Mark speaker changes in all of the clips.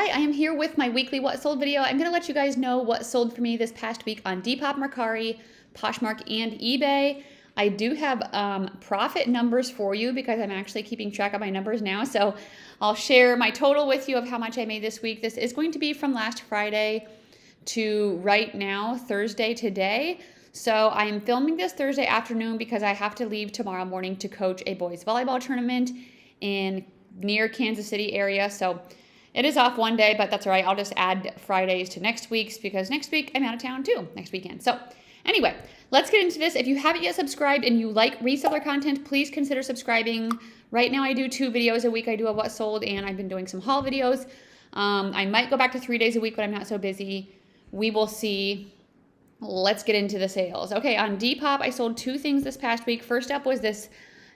Speaker 1: right, I am here with my weekly What Sold video. I'm going to let you guys know what sold for me this past week on Depop, Mercari, Poshmark, and eBay. I do have profit numbers for you because I'm actually keeping track of my numbers now. So I'll share my total with you of how much I made this week. This is going to be from last Friday to right now, Thursday today. So I am filming this Thursday afternoon because I have to leave tomorrow morning to coach a boys volleyball tournament in near Kansas City area. So it is off one day, but that's all right. I'll just add Fridays to next week's because next week I'm out of town too, next weekend. So anyway, let's get into this. If you haven't yet subscribed and you like reseller content, please consider subscribing. Right now I do 2 videos a week. I do a what sold and I've been doing some haul videos. I might go back to 3 days a week when I'm not so busy. We will see. Let's get into the sales. Okay, on Depop, I sold 2 things this past week. First up was this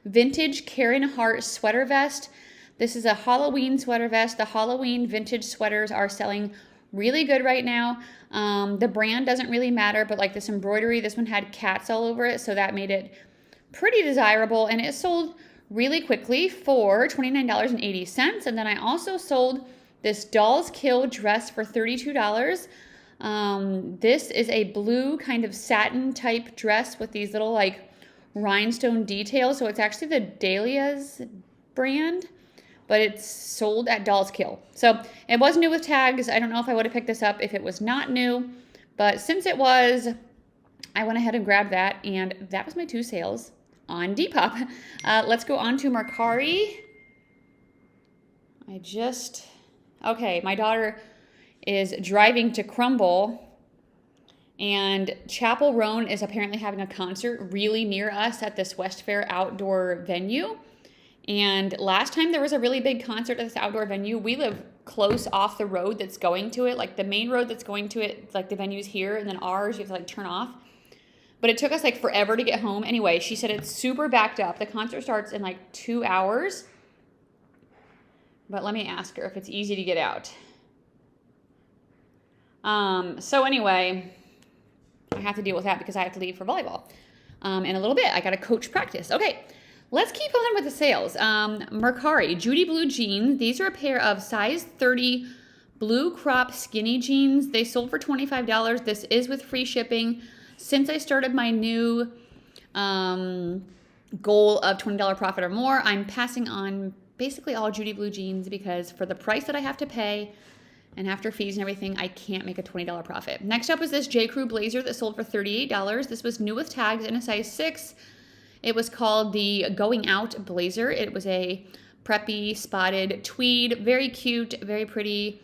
Speaker 1: vintage Karen Hart sweater vest. This is a Halloween sweater vest. The Halloween vintage sweaters are selling really good right now. The brand doesn't really matter, but like this embroidery, this one had cats all over it, so that made it pretty desirable, and it sold really quickly for $29.80. And then I also sold this Dolls Kill dress for $32. This is a blue kind of satin type dress with these little like rhinestone details. So it's actually the Dahlia's brand, but it's sold at Dolls Kill. So it was new with tags. I don't know if I would have picked this up if it was not new, but since it was, I went ahead and grabbed that, and that was my 2 sales on Depop. Let's go on to Mercari. Okay, my daughter is driving to Crumble, and Chapel Roan is apparently having a concert really near us at this West Fair outdoor venue. And last time there was a really big concert at this outdoor venue, we live close off the road that's going to it. Like the main road that's going to it, like the venue's here, and then ours, you have to like turn off. But it took us like forever to get home. Anyway, she said it's super backed up. The concert starts in like 2 hours. But let me ask her if it's easy to get out. So anyway, I have to deal with that because I have to leave for volleyball in a little bit. I got to coach practice. Okay. Let's keep on with the sales. Mercari, Judy Blue jeans. These are a pair of size 30 blue crop skinny jeans. They sold for $25. This is with free shipping. Since I started my new goal of $20 profit or more, I'm passing on basically all Judy Blue jeans because for the price that I have to pay and after fees and everything, I can't make a $20 profit. Next up was this J. Crew blazer that sold for $38. This was new with tags in a size 6. It was called the Going Out Blazer. It was a preppy spotted tweed. Very cute, very pretty.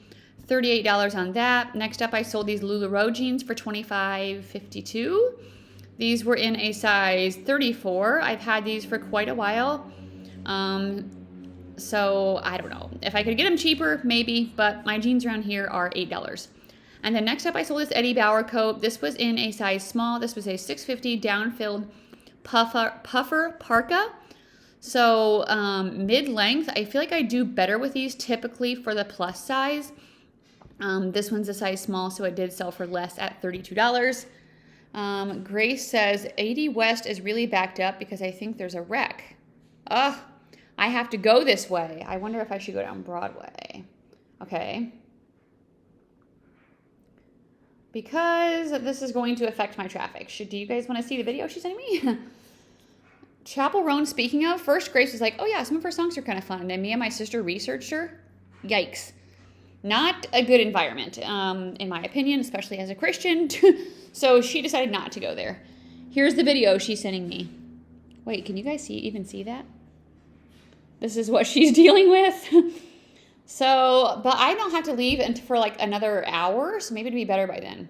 Speaker 1: $38 on that. Next up, I sold these LuLaRoe jeans for $25.52. These were in a size 34. I've had these for quite a while. So I don't know. If I could get them cheaper, maybe, but my jeans around here are $8. And then next up, I sold this Eddie Bauer coat. This was in a size small. This was a 650 down-filled puffer parka. So mid-length, I feel like I do better with these typically for the plus size. This one's a size small, so it did sell for less at $32. Grace says 80 West is really backed up because I think there's a wreck. Ugh, I have to go this way. I wonder if I should go down Broadway. Okay. Because this is going to affect my traffic. Do you guys want to see the video she's sending me? Chapel Roan, speaking of, first Grace was like, oh yeah, some of her songs are kind of fun. And then me and my sister researched her. Yikes. Not a good environment, in my opinion, especially as a Christian. So she decided not to go there. Here's the video she's sending me. Wait, can you guys even see that? This is what she's dealing with. So, but I don't have to leave for like another hour, so maybe it'd be better by then.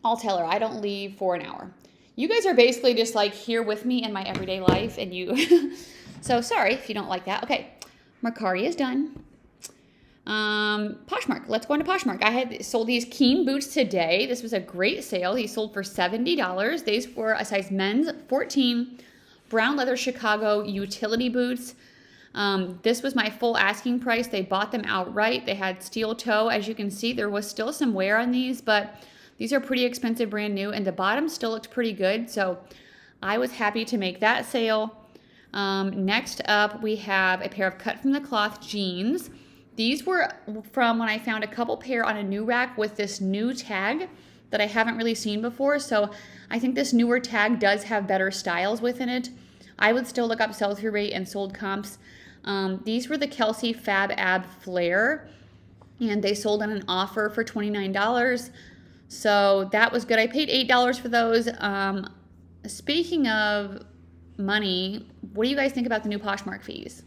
Speaker 1: I'll tell her I don't leave for an hour. You guys are basically just like here with me in my everyday life, and you, so sorry if you don't like that. Okay, Mercari is done. Poshmark, let's go into Poshmark. I had sold these Keen boots today. This was a great sale. These sold for $70. These were a size men's 14, brown leather Chicago utility boots. This was my full asking price. They bought them outright. They had steel toe. As you can see, there was still some wear on these, but these are pretty expensive, brand new, and the bottom still looked pretty good. So I was happy to make that sale. Next up, we have a pair of cut from the cloth jeans. These were from when I found a couple pair on a new rack with this new tag that I haven't really seen before. So I think this newer tag does have better styles within it. I would still look up sell-through rate and sold comps. These were the Kelsey Fab Ab Flare, and they sold on an offer for $29. So that was good. I paid $8 for those. Speaking of money, what do you guys think about the new Poshmark fees?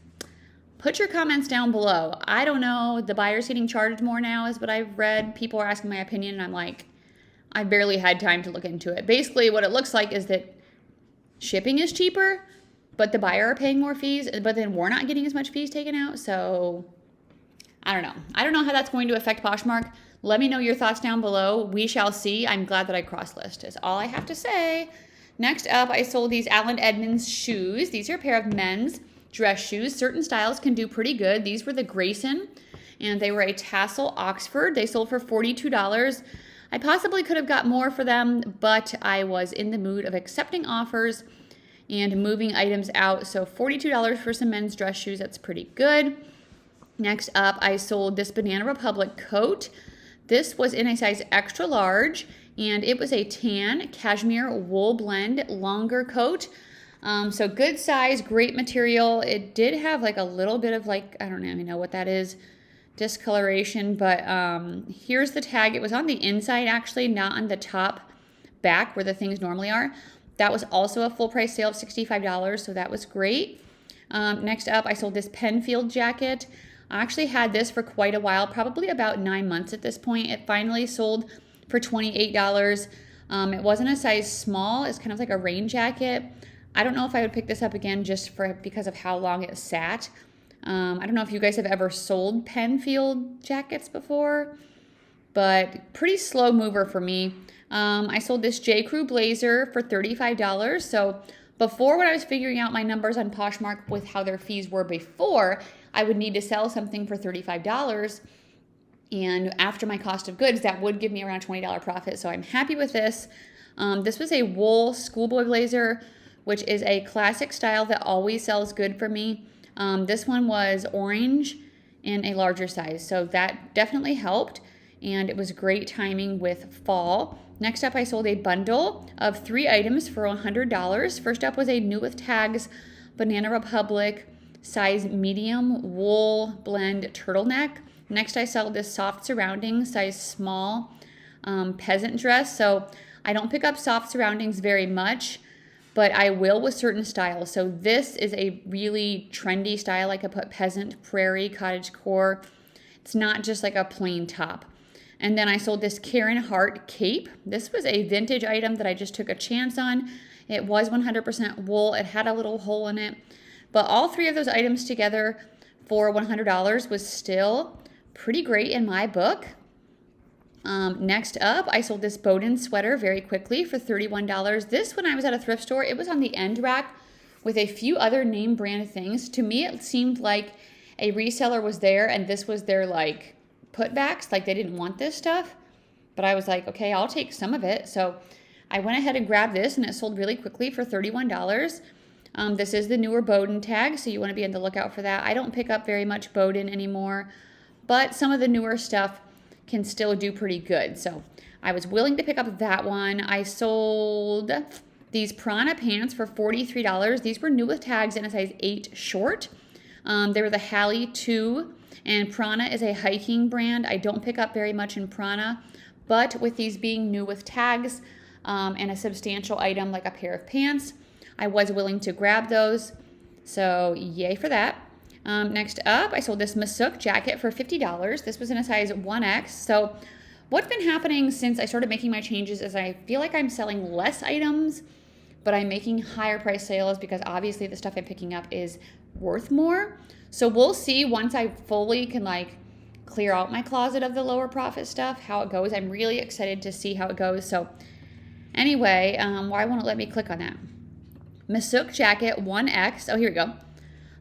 Speaker 1: Put your comments down below. I don't know. The buyer's getting charged more now is what I've read. People are asking my opinion, and I'm like, I barely had time to look into it. Basically, what it looks like is that shipping is cheaper, but the buyer are paying more fees, but then we're not getting as much fees taken out. So I don't know. I don't know how that's going to affect Poshmark. Let me know your thoughts down below. We shall see. I'm glad that I cross-listed. Is all I have to say. Next up, I sold these Allen Edmonds shoes. These are a pair of men's dress shoes. Certain styles can do pretty good. These were the Grayson, and they were a tassel Oxford. They sold for $42. I possibly could have got more for them, but I was in the mood of accepting offers and moving items out. So $42 for some men's dress shoes, that's pretty good. Next up, I sold this Banana Republic coat. This was in a size extra large, and it was a tan cashmere wool blend longer coat. So good size, great material. It did have like a little bit of like, I don't even know what that is, discoloration, but here's the tag. It was on the inside actually, not on the top back where the things normally are. That was also a full price sale of $65, so that was great. Next up, I sold this Penfield jacket. I actually had this for quite a while, probably about 9 months at this point. It finally sold for $28. It wasn't a size small. It's kind of like a rain jacket. I don't know if I would pick this up again just because of how long it sat. I don't know if you guys have ever sold Penfield jackets before, but pretty slow mover for me. I sold this J. Crew blazer for $35. So before, when I was figuring out my numbers on Poshmark with how their fees were before, I would need to sell something for $35. And after my cost of goods, that would give me around a $20 profit. So I'm happy with this. This was a wool schoolboy blazer, which is a classic style that always sells good for me. This one was orange in a larger size, so that definitely helped, and it was great timing with fall. Next up, I sold a bundle of 3 items for $100. First up was a new with tags Banana Republic size medium wool blend turtleneck. Next, I sold this soft surroundings size small peasant dress. So I don't pick up soft surroundings very much, but I will with certain styles. So this is a really trendy style. I could put peasant, prairie, cottagecore. It's not just like a plain top. And then I sold this Karen Hart cape. This was a vintage item that I just took a chance on. It was 100% wool. It had a little hole in it. But all 3 of those items together for $100 was still pretty great in my book. Next up, I sold this Bowden sweater very quickly for $31. This, when I was at a thrift store, it was on the end rack with a few other name brand things. To me, it seemed like a reseller was there and this was their like putbacks, like they didn't want this stuff. But I was like, okay, I'll take some of it. So I went ahead and grabbed this, and it sold really quickly for $31. This is the newer Bowden tag, so you want to be on the lookout for that. I don't pick up very much Bowden anymore, but some of the newer stuff can still do pretty good. So I was willing to pick up that one. I sold these Prana pants for $43. These were new with tags in a size 8 short. They were the Hallie 2, and Prana is a hiking brand. I don't pick up very much in Prana, but with these being new with tags and a substantial item like a pair of pants, I was willing to grab those. So yay for that. Next up, I sold this Masuk jacket for $50. This was in a size 1X. So what's been happening since I started making my changes is I feel like I'm selling less items, but I'm making higher price sales because obviously the stuff I'm picking up is worth more. So we'll see once I fully can like clear out my closet of the lower profit stuff, how it goes. I'm really excited to see how it goes. So anyway, why won't it let me click on that? Masuk jacket 1X. Oh, here we go.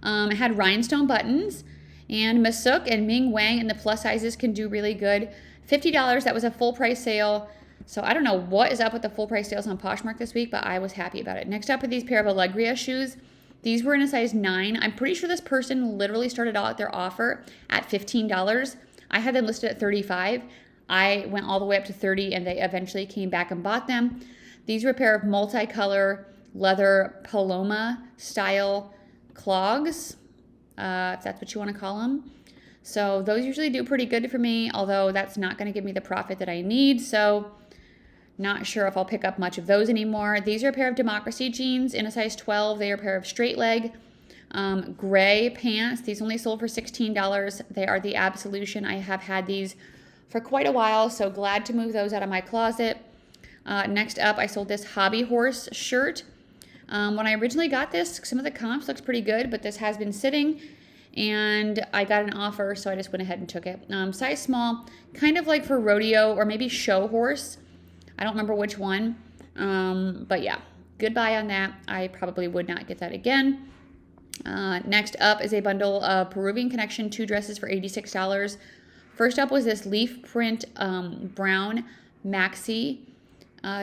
Speaker 1: It had rhinestone buttons, and Masuk and Ming Wang and the plus sizes can do really good. $50, that was a full price sale. So I don't know what is up with the full price sales on Poshmark this week, but I was happy about it. Next up are these pair of Allegria shoes. These were in a size 9. I'm pretty sure this person literally started out their offer at $15. I had them listed at $35. I went all the way up to $30, and they eventually came back and bought them. These were a pair of multicolor leather Paloma style clogs, if that's what you want to call them. So those usually do pretty good for me, although that's not going to give me the profit that I need. So not sure if I'll pick up much of those anymore. These are a pair of Democracy jeans in a size 12. They are a pair of straight leg gray pants. These only sold for $16. They are the absolution. I have had these for quite a while, so glad to move those out of my closet. Next up, I sold this Hobby Horse shirt. When I originally got this, some of the comps looks pretty good, but this has been sitting, and I got an offer, so I just went ahead and took it. Size small, kind of like for rodeo or maybe show horse. I don't remember which one, but yeah, goodbye on that. I probably would not get that again. Next up is a bundle of Peruvian Connection 2 dresses for $86. First up was this leaf print brown maxi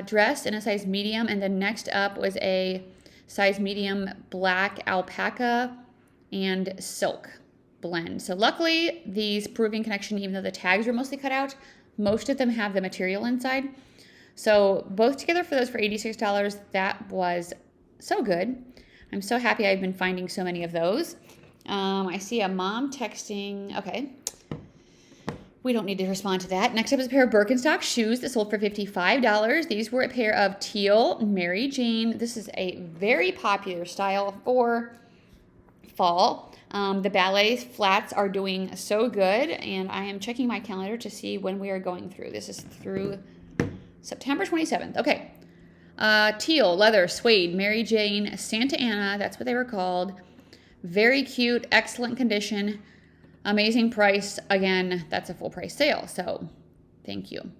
Speaker 1: dress in a size medium, and then next up was a size medium black alpaca and silk blend. So luckily, these Peruvian Connection, even though the tags were mostly cut out, most of them have the material inside. So both together for those for $86, that was so good. I'm so happy I've been finding so many of those. I see a mom texting. Okay. We don't need to respond to that. Next up is a pair of Birkenstock shoes that sold for $55. These were a pair of teal Mary Jane. This is a very popular style for fall. The ballet flats are doing so good, and I am checking my calendar to see when we are going through. This is through September 27th. Okay. Teal, leather, suede, Mary Jane, Santa Ana. That's what they were called. Very cute, excellent condition. Amazing price. Again, that's a full price sale, so thank you.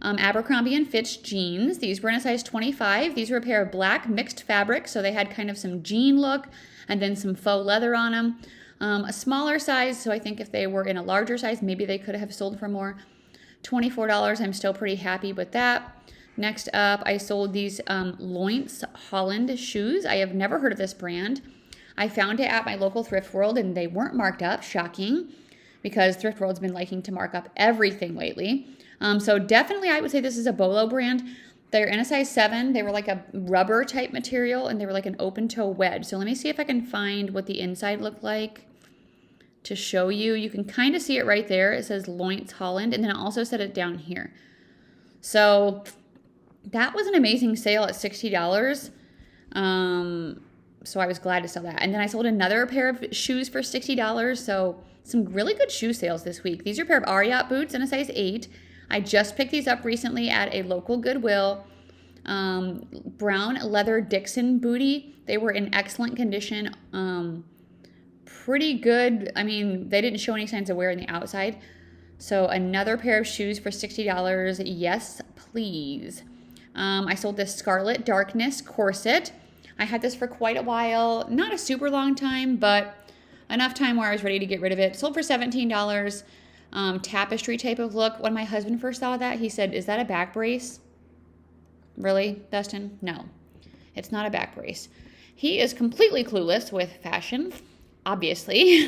Speaker 1: Abercrombie & Fitch jeans. These were in a size 25. These were a pair of black mixed fabric, so they had kind of some jean look and then some faux leather on them. A smaller size, so I think if they were in a larger size, maybe they could have sold for more. $24. I'm still pretty happy with that. Next up, I sold these Loints Holland shoes. I have never heard of this brand. I found it at my local Thrift World, and they weren't marked up. Shocking, because Thrift World's been liking to mark up everything lately. So definitely I would say this is a Bolo brand. They're in a size 7. They were like a rubber type material, and they were like an open toe wedge. So let me see if I can find what the inside looked like to show you. You can kind of see it right there. It says Loints Holland, and then it also said it down here. So that was an amazing sale at $60. So I was glad to sell that. And then I sold another pair of shoes for $60. So some really good shoe sales this week. These are a pair of Ariat boots in a size 8. I just picked these up recently at a local Goodwill. Brown leather Dixon booty. They were in excellent condition. Pretty good. I mean, they didn't show any signs of wear on the outside. So another pair of shoes for $60. Yes, please. I sold this Scarlet Darkness corset. I had this for quite a while. Not a super long time, but enough time where I was ready to get rid of it. Sold for $17. Tapestry type of look. When my husband first saw that, he said, "Is that a back brace?" Really, Dustin? No, it's not a back brace. He is completely clueless with fashion, obviously.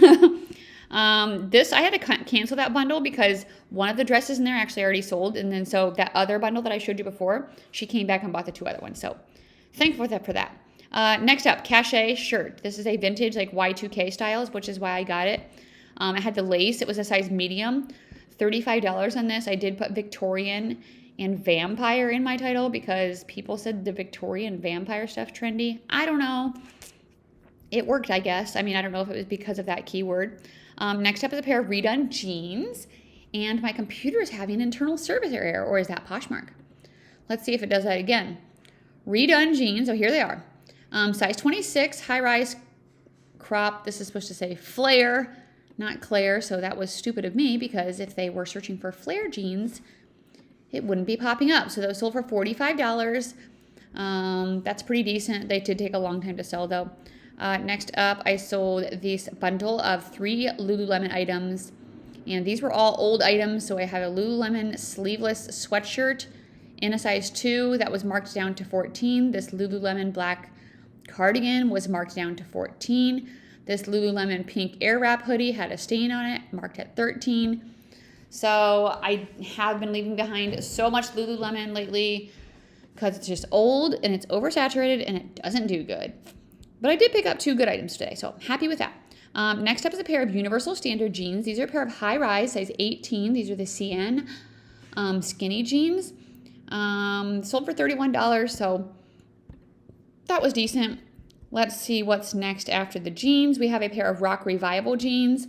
Speaker 1: I had to cancel that bundle because one of the dresses in there actually already sold. And then so that other bundle that I showed you before, she came back and bought the 2 other ones. So thankful for that. Next up, Cachet shirt. This is a vintage like Y2K styles, which is why I got it. I had the lace. It was a size medium. $35 on this. I did put Victorian and vampire in my title because people said the Victorian vampire stuff trendy. I don't know. It worked, I guess. I mean, I don't know if it was because of that keyword. Next up is a pair of redone jeans. And my computer is having an internal service error, or is that Poshmark? Let's see if it does that again. Redone jeans. Oh, here they are. Size 26, high-rise crop. This is supposed to say flare, not Claire. So that was stupid of me because if they were searching for flare jeans, it wouldn't be popping up. So those sold for $45. That's pretty decent. They did take a long time to sell, though. Next up, I sold this bundle of 3 Lululemon items. And these were all old items. So I had a Lululemon sleeveless sweatshirt in a size 2 that was marked down to $14. This Lululemon black cardigan was marked down to 14. This Lululemon pink air wrap hoodie had a stain on it, marked at 13. So I have been leaving behind so much Lululemon lately because it's just old and it's oversaturated and it doesn't do good. But I did pick up 2 good items today, so I'm happy with that. Next up is a pair of Universal Standard jeans. These are a pair of high-rise, size 18. These are the CN skinny jeans. Sold for $31, so that was decent. Let's see what's next after the jeans. We have a pair of Rock Revival jeans.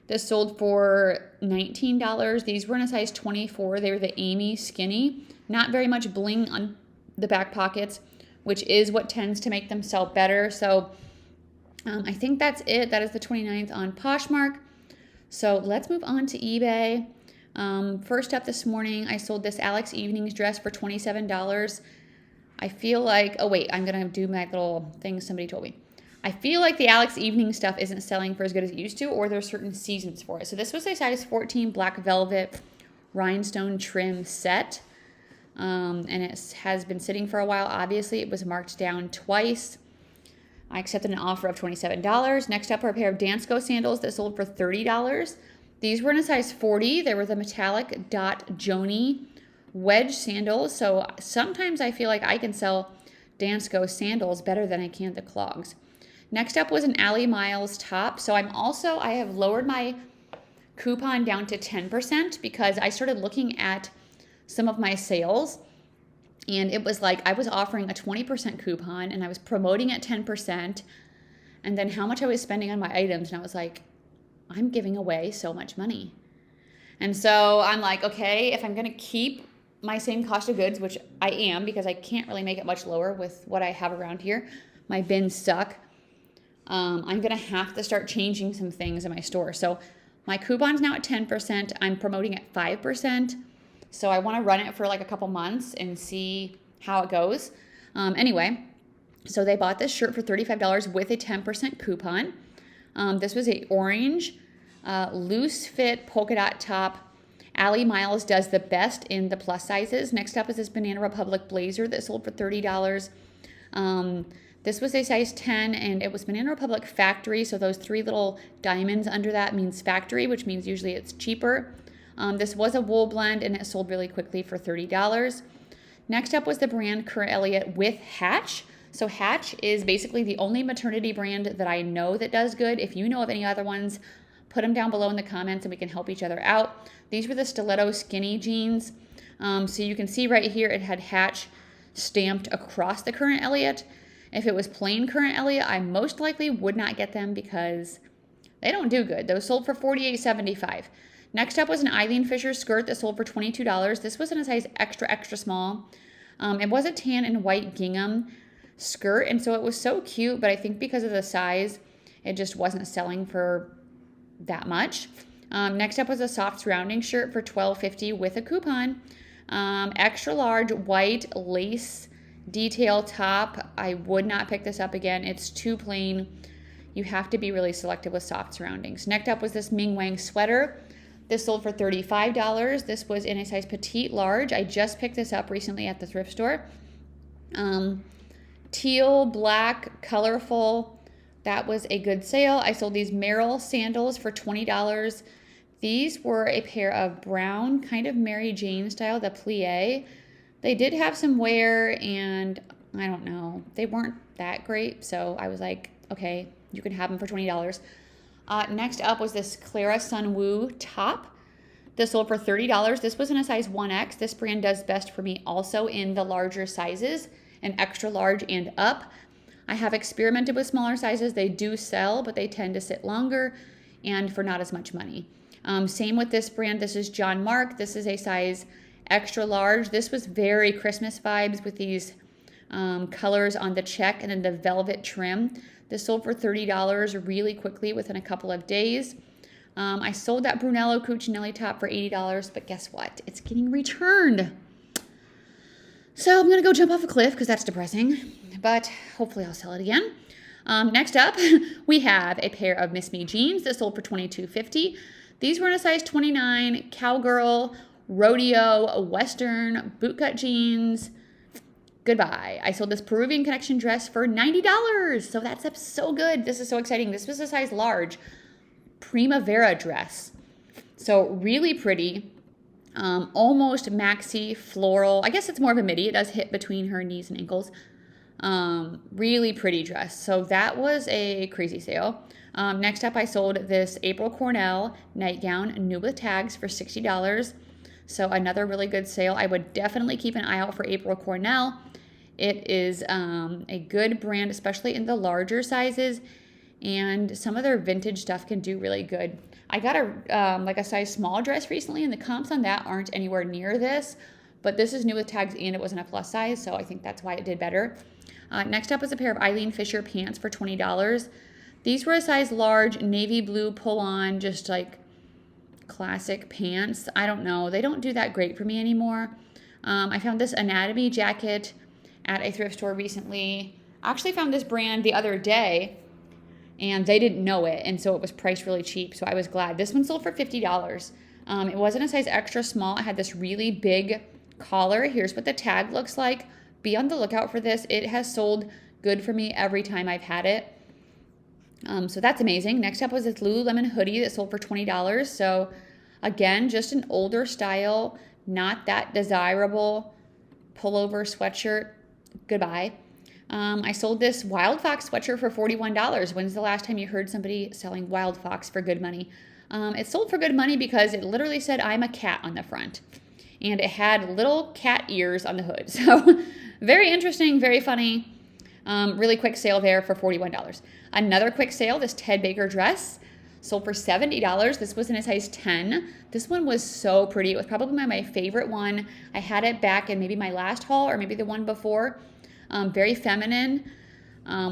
Speaker 1: This sold for $19. These were in a size 24. They were the Amy skinny. Not very much bling on the back pockets, which is what tends to make them sell better. So I think that's it. That is the 29th on Poshmark. So let's move on to eBay. First up this morning, I sold this Alex Evenings dress for $27. I feel like, oh wait, I'm going to do my little thing somebody told me. I feel like the Alex Evening stuff isn't selling for as good as it used to, or there's certain seasons for it. So this was a size 14 black velvet rhinestone trim set. And it has been sitting for a while. Obviously, it was marked down twice. I accepted an offer of $27. Next up are a pair of Dansko sandals that sold for $30. These were in a size 40. They were the metallic dot Joni wedge sandals. So sometimes I feel like I can sell Dansko sandals better than I can the clogs. Next up was an Alley Miles top. So I have lowered my coupon down to 10% because I started looking at some of my sales and it was like I was offering a 20% coupon and I was promoting at 10% and then how much I was spending on my items, and I was like, I'm giving away so much money. And so I'm like, okay, if I'm going to keep my same cost of goods, which I am because I can't really make it much lower with what I have around here, my bins suck, I'm going to have to start changing some things in my store. So my coupon's now at 10%. I'm promoting at 5%. So I want to run it for like a couple months and see how it goes. Anyway, so they bought this shirt for $35 with a 10% coupon. This was a orange, loose fit polka dot top. Alley Miles does the best in the plus sizes. Next up is this Banana Republic blazer that sold for $30. This was a size 10 and it was Banana Republic factory. So those 3 little diamonds under that means factory, which means usually it's cheaper. This was a wool blend and it sold really quickly for $30. Next up was the brand Current Elliott with Hatch. So Hatch is basically the only maternity brand that I know that does good. If you know of any other ones, put them down below in the comments and we can help each other out. These were the stiletto skinny jeans. So you can see right here it had Hatch stamped across the Current Elliott. If it was plain Current Elliott, I most likely would not get them because they don't do good. Those sold for $48.75. Next up was an Eileen Fisher skirt that sold for $22. This was in a size extra, extra small. It was a tan and white gingham skirt, and so it was so cute, but I think because of the size, it just wasn't selling for that much. Next up was a soft surrounding shirt for $12.50 with a coupon. Extra large white lace detail top. I would not pick this up again. It's too plain. You have to be really selective with soft surroundings. Next up was this Ming Wang sweater. This sold for $35. This was in a size petite large. I just picked this up recently at the thrift store. Teal, black, colorful. That was a good sale. I sold these Merrill sandals for $20. These were a pair of brown, kind of Mary Jane style, the plie. They did have some wear and I don't know, they weren't that great. So I was like, okay, you can have them for $20. Next up was this Clara Sunwoo top. This sold for $30. This was in a size 1X. This brand does best for me also in the larger sizes, an extra large and up. I have experimented with smaller sizes. They do sell, but they tend to sit longer and for not as much money. Same with this brand. This is John Mark. This is a size extra large. This was very Christmas vibes with these colors on the check and then the velvet trim. This sold for $30 really quickly within a couple of days. I sold that Brunello Cucinelli top for $80, but guess what? It's getting returned. So I'm going to go jump off a cliff because that's depressing, but hopefully I'll sell it again. Next up, we have a pair of Miss Me jeans that sold for $22.50. These were in a size 29, cowgirl, rodeo, western, bootcut jeans. Goodbye. I sold this Peruvian Connection dress for $90. So that's up so good. This is so exciting. This was a size large Primavera dress. So really pretty. Almost maxi floral. I guess it's more of a midi. It does hit between her knees and ankles. Really pretty dress. So that was a crazy sale. Next up, I sold this April Cornell nightgown, new with tags, for $60. So another really good sale. I would definitely keep an eye out for April Cornell. It is a good brand, especially in the larger sizes, and some of their vintage stuff can do really good. I got a size small dress recently, and the comps on that aren't anywhere near this, but this is new with tags and it wasn't a plus size, so I think that's why it did better. Next up is a pair of Eileen Fisher pants for $20. These were a size large, navy blue pull-on, just like classic pants. I don't know. They don't do that great for me anymore. I found this anatomy jacket at a thrift store recently. I actually found this brand the other day, and they didn't know it, and so it was priced really cheap, so I was glad. This one sold for $50. It wasn't a size extra small. It had this really big collar. Here's what the tag looks like. Be on the lookout for this. It has sold good for me every time I've had it. So that's amazing. Next up was this Lululemon hoodie that sold for $20. So again, just an older style, not that desirable pullover sweatshirt. Goodbye. I sold this Wild Fox sweatshirt for $41. When's the last time you heard somebody selling Wild Fox for good money? It sold for good money because it literally said, "I'm a cat" on the front. And it had little cat ears on the hood. So very interesting, very funny. Really quick sale there for $41. Another quick sale, this Ted Baker dress sold for $70. This was in a size 10. This one was so pretty. It was probably my favorite one. I had it back in maybe my last haul or maybe the one before. Very feminine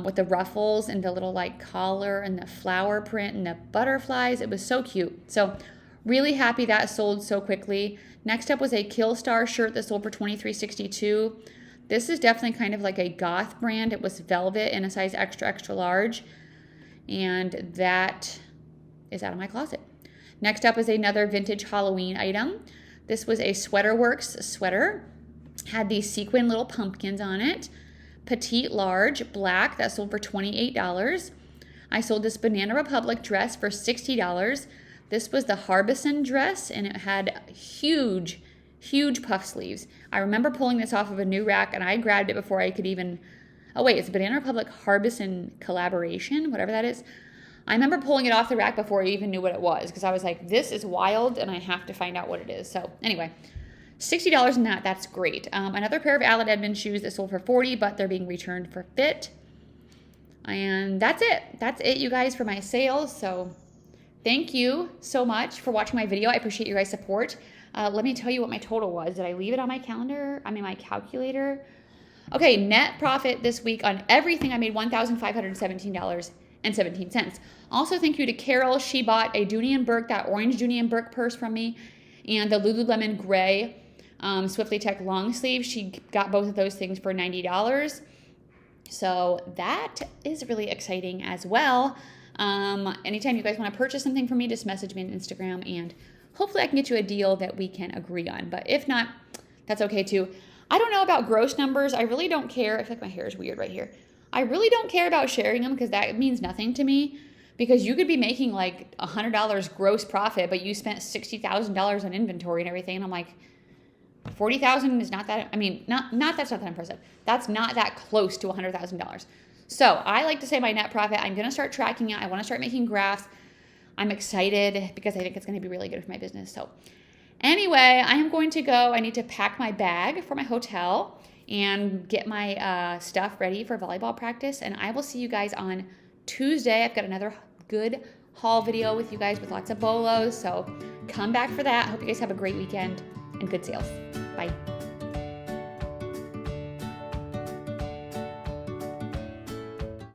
Speaker 1: with the ruffles and the little like collar and the flower print and the butterflies. It was so cute. So really happy that sold so quickly. Next up was a Killstar shirt that sold for $23.62. This is definitely kind of like a goth brand. It was velvet in a size extra, extra large. And that is out of my closet. Next up is another vintage Halloween item. This was a Sweaterworks sweater. Had these sequin little pumpkins on it. Petite large, black, that sold for $28. I sold this Banana Republic dress for $60. This was the Harbison dress, and it had huge, huge puff sleeves. I remember pulling this off of a new rack, and I grabbed it before I could even... Oh, wait, it's a Banana Republic Harbison collaboration, whatever that is. I remember pulling it off the rack before I even knew what it was, because I was like, this is wild, and I have to find out what it is. So anyway, $60 in that, that's great. Another pair of Allen Edmonds shoes that sold for $40, but they're being returned for fit. And that's it. That's it, you guys, for my sales. So thank you so much for watching my video. I appreciate your guys' support. Let me tell you what my total was. Did I leave it on my calendar? I mean, my calculator. Okay, net profit this week on everything, I made $1,517.17. Also, thank you to Carol. She bought a Dooney & Burke, that orange Dooney & Burke purse from me, and the Lululemon gray Swiftly Tech long sleeve. She got both of those things for $90. So that is really exciting as well. Anytime you guys want to purchase something from me, just message me on Instagram, and hopefully I can get you a deal that we can agree on. But if not, that's okay too. I don't know about gross numbers. I really don't care. I feel like my hair is weird right here. I really don't care about sharing them because that means nothing to me. Because you could be making like $100 gross profit, but you spent $60,000 on inventory and everything. And I'm like, 40,000 is not that, I mean, not that's not that impressive. That's not that close to $100,000. So I like to say my net profit. I'm going to start tracking it. I want to start making graphs. I'm excited because I think it's going to be really good for my business. So anyway, I am going to go. I need to pack my bag for my hotel and get my stuff ready for volleyball practice. And I will see you guys on Tuesday. I've got another good haul video with you guys with lots of bolos. So come back for that. Hope you guys have a great weekend and good sales. Bye.